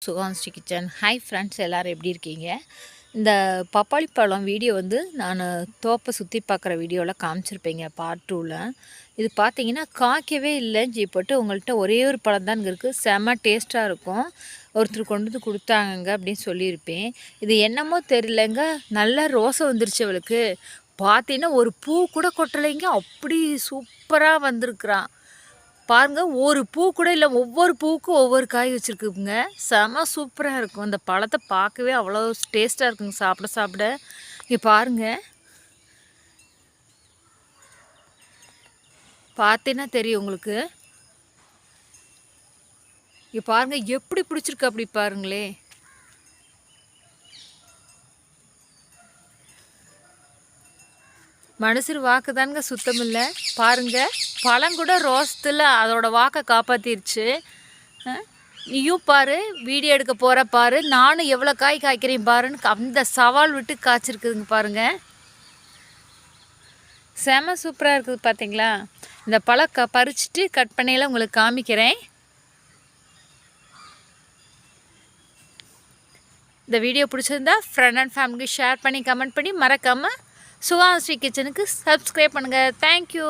சுகான்ஸ்ரீ kitchen. Hi friends, எல்லோரும் எப்படி இருக்கீங்க? இந்த பப்பாளி பழம் வீடியோ நான் தோப்பை சுற்றி பார்க்குற வீடியோவில் காமிச்சிருப்பேங்க பார்ட் 2ல். இது பார்த்தீங்கன்னா காய்க்கவே இல்லைன்னு போட்டு உங்கள்கிட்ட ஒரே ஒரு பழம் தான் இருக்குது, செம்ம டேஸ்ட்டாக இருக்கும், ஒருத்தர் கொண்டு வந்து கொடுத்தாங்க அப்படின்னு சொல்லியிருப்பேன். இது என்னமோ தெரியலங்க, நல்லா ரோசை வந்துருச்சு அவளுக்கு. பார்த்தீங்கன்னா ஒரு பூ கூட கொட்டலைங்க, அப்படி சூப்பராக வந்திருக்குறான் பாருங்க. ஒரு பூ கூட இல்லை, ஒவ்வொரு பூவுக்கும் ஒவ்வொரு காய் வச்சுருக்குங்க. செம சூப்பராக இருக்கும். அந்த பழத்தை பார்க்கவே அவ்வளோ டேஸ்ட்டாக இருக்குங்க சாப்பிட சாப்பிட. இங்கே பாருங்க, பார்த்தீங்கன்னா தெரியும் உங்களுக்கு. இங்கே பாருங்க எப்படி பிடிச்சிருக்கு, அப்படி பாருங்களே. மனுஷர் வாக்கு தானுங்க சுத்தம் இல்லை. பாருங்கள், பழம் கூட ரோஸ்த்தில் அதோட வாக்கை காப்பாற்றிருச்சு. நீயும் பாரு, வீடியோ எடுக்க போகிற பாரு, நானும் எவ்வளோ காய் காய்க்கிறேன் பாருன்னு அந்த சவால் விட்டு காய்ச்சிருக்குதுங்க பாருங்கள். செம சூப்பராக இருக்குது பார்த்தீங்களா? இந்த பழம் பறிச்சுட்டு கட் பண்ணியெல்லாம் உங்களுக்கு காமிக்கிறேன். இந்த வீடியோ பிடிச்சிருந்தா ஃப்ரெண்ட் அண்ட் ஃபேமிலிக்கு ஷேர் பண்ணி கமெண்ட் பண்ணி மறக்காமல் சுகாஸ்ரீ கிச்சனுக்கு சப்ஸ்கிரைப் பண்ணுங்கள். தேங்க்யூ.